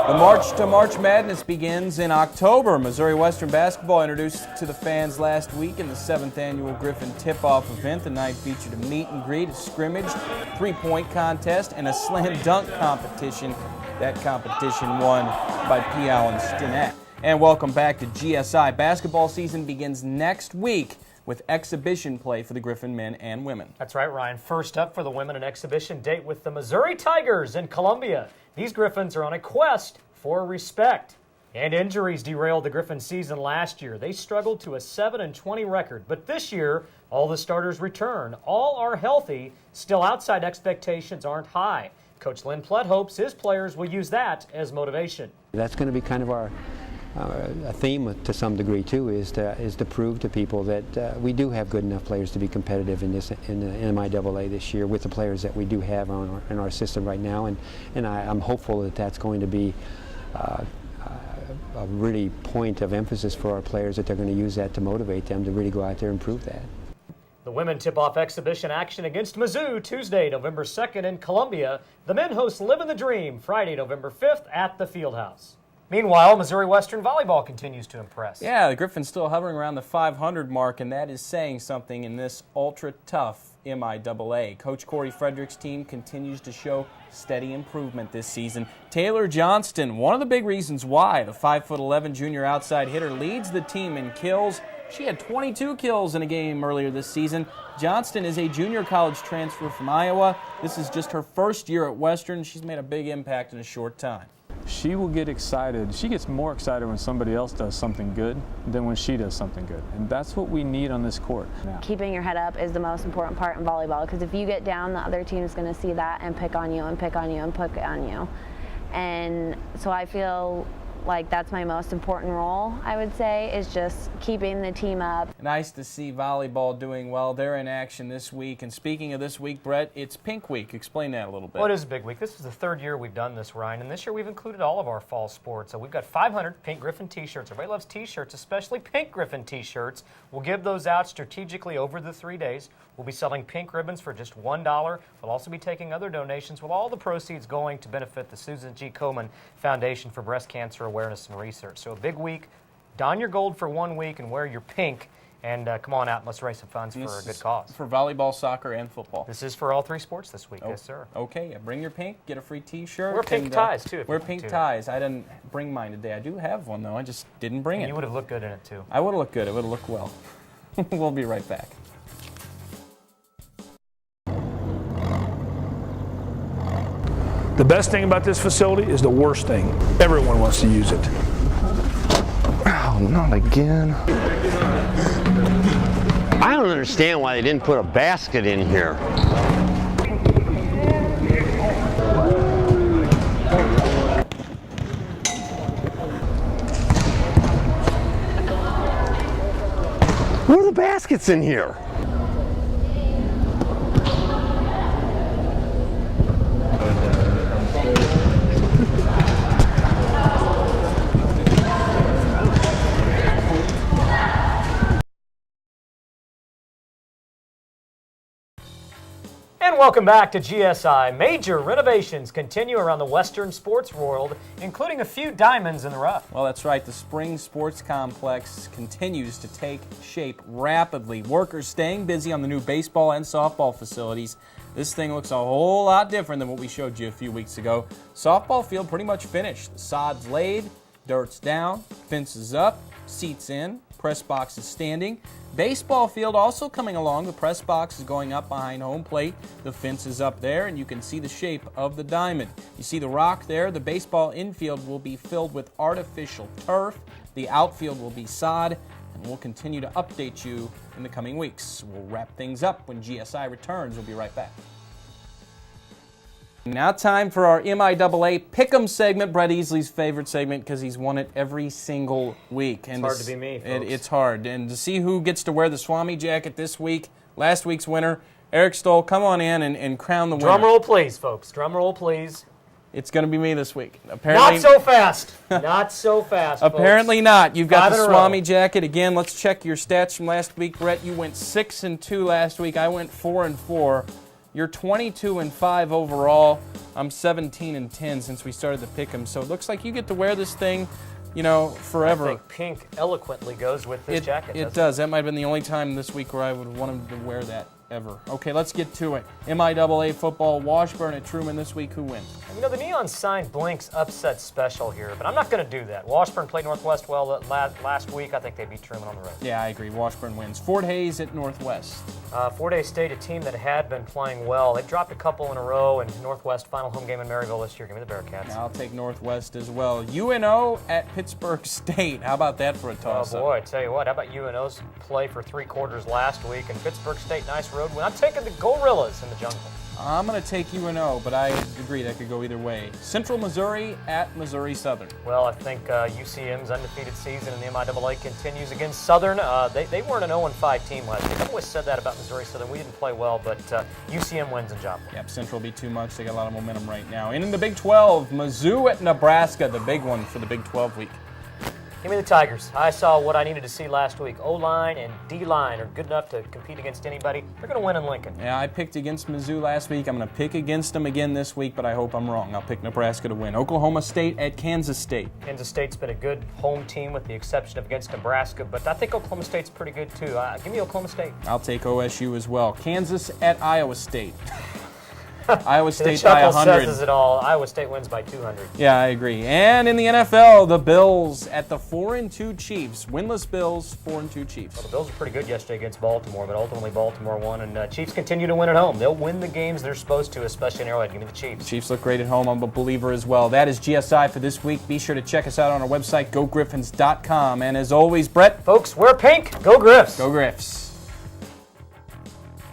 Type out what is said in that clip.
The march to March Madness begins in October. Missouri Western basketball introduced to the fans last week in the 7th annual Griffon tip-off event. The night featured a meet and greet, a scrimmage, three-point contest, and a slam dunk competition. That competition won by P. Allen Stinnett. And welcome back to GSI. Basketball season begins next week with exhibition play for the Griffon men and women. That's right, Ryan. First up for the women, an exhibition date with the Missouri Tigers in Columbia. These Griffons are on a quest for respect. And injuries derailed the Griffon season last year. They struggled to a 7-20 record. But this year, all the starters return. All are healthy. Still, outside expectations aren't high. Coach Lynn Plett hopes his players will use that as motivation. That's going to be kind of our a theme to some degree too, is to prove to people that we do have good enough players to be competitive in the MIAA this year with the players that we do have in our system right now, and I'm hopeful that that's going to be a really point of emphasis for our players, that they're going to use that to motivate them to really go out there and prove that. The women tip-off exhibition action against Mizzou Tuesday, November 2nd in Columbia. The men host Livin' the Dream Friday, November 5th at the Fieldhouse. Meanwhile, Missouri Western volleyball continues to impress. Yeah, the Griffon's still hovering around the 500 mark, and that is saying something in this ultra-tough MENLEY. Coach CORY Frederick's team continues to show steady improvement this season. TAHLER Johnston, one of the big reasons why the 5'11" junior outside hitter leads the team in kills. She had 22 kills in a game earlier this season. Johnston is a junior college transfer from Iowa. This is just her first year at Western. She's made a big impact in a short time. She will get excited. She gets more excited when somebody else does something good than when she does something good. And that's what we need on this court now. Keeping your head up is the most important part in volleyball, because if you get down, the other team is going to see that and pick on you and pick on you and pick on you. And so I feel like that's my most important role, I would say, is just keeping the team up. Nice to see volleyball doing well. They're in action this week. And speaking of this week, Brett, it's Pink Week. Explain that a little bit. Well, it is a big week. This is the third year we've done this, Ryan, and this year we've included all of our fall sports. So we've got 500 pink Griffon t-shirts. Everybody loves t-shirts, especially pink Griffon t-shirts. We'll give those out strategically over the 3 days. We'll be selling pink ribbons for just $1. We'll also be taking other donations, with all the proceeds going to benefit the Susan G. Komen Foundation for Breast Cancer Awareness and Research. So a big week. Don your gold for 1 week and wear your pink. And come on out and let's raise some funds for a good cause. For volleyball, soccer, and football. This is for all three sports this week, yes, sir. Okay, yeah, bring your pink, get a free t-shirt. Wear pink ties, too. Wear pink ties. I didn't bring mine today. I do have one, though. I just didn't bring it. You would have looked good in it, too. I would have looked good. It would have looked well. We'll be right back. The best thing about this facility is the worst thing. Everyone wants to use it. Oh, not again. I don't understand why they didn't put a basket in here. Where are the baskets in here? And welcome back to GSI. Major renovations continue around the Western sports world, including a few diamonds in the rough. Well, that's right. The Spring Sports Complex continues to take shape rapidly. Workers staying busy on the new baseball and softball facilities. This thing looks a whole lot different than what we showed you a few weeks ago. Softball field pretty much finished. The sod's laid, dirt's down, fences up, seats in, press box is standing. Baseball field also coming along. The press box is going up behind home plate. The fence is up there, and you can see the shape of the diamond. You see the rock there. The baseball infield will be filled with artificial turf. The outfield will be sod, and we'll continue to update you in the coming weeks. We'll wrap things up when GSI returns. We'll be right back. Now time for our MENLEY Pick'em segment, Brett Easley's favorite segment because he's won it every single week. And it's hard to be me, folks. It's hard. And to see who gets to wear the Swami jacket this week, last week's winner, Eric Stoll, come on in and crown the winner. Drum roll, please, folks. Drum roll, please. It's going to be me this week. Apparently, not so fast. Not so fast, Apparently folks. not. You've got the Swami row. jacket. Again, let's check your stats from last week. Brett, you went 6-2 last week. I went 4-4. You're 22-5 overall. I'm 17-10 since we started the pick'em. So it looks like you get to wear this thing, you know, forever. I think pink eloquently goes with this jacket. It does. That might have been the only time this week where I would want him to wear that ever. Okay, let's get to it. MIAA football, Washburn at Truman this week. Who wins? You know, the neon sign blinks upset special here, but I'm not going to do that. Washburn played Northwest well last week. I think they beat Truman on the road. Yeah, I agree. Washburn wins. Fort Hays at Northwest. Fort Hays State, a team that had been playing well. They've dropped a couple in a row, and Northwest final home game in Maryville this year. Give me the Bearcats. I'll take Northwest as well. UNO at Pittsburgh State. How about that for a toss-up? Oh, boy, I tell you what. How about UNO's play for 3 quarters last week, and Pittsburgh State, nice road win. I'm taking the Gorillas in the jungle. I'm going to take UNO, but I agree that could go either way. Central Missouri at Missouri Southern. Well, I think UCM's undefeated season in the MIAA continues against Southern. They weren't an 0-5 team last week. I've always said that about Missouri Southern. We didn't play well, but UCM wins in Joplin. Yep, Central will be too much. They got a lot of momentum right now. And in the Big 12, Mizzou at Nebraska, the big one for the Big 12 week. Give me the Tigers. I saw what I needed to see last week. O-line and D-line are good enough to compete against anybody. They're going to win in Lincoln. Yeah, I picked against Mizzou last week. I'm going to pick against them again this week, but I hope I'm wrong. I'll pick Nebraska to win. Oklahoma State at Kansas State. Kansas State's been a good home team with the exception of against Nebraska, but I think Oklahoma State's pretty good too. Give me Oklahoma State. I'll take OSU as well. Kansas at Iowa State. Iowa State the by chuckle 100. says it all. Iowa State wins by 200. Yeah, I agree. And in the NFL, the Bills at the 4-2 Chiefs. Winless Bills, 4-2 Chiefs. Well, the Bills were pretty good yesterday against Baltimore, but ultimately Baltimore won, and Chiefs continue to win at home. They'll win the games they're supposed to, especially in Arrowhead. Give me the Chiefs. Chiefs look great at home. I'm a believer as well. That is GSI for this week. Be sure to check us out on our website, gogriffins.com. And as always, Brett. Folks, wear pink. Go Griffs. Go Griffs.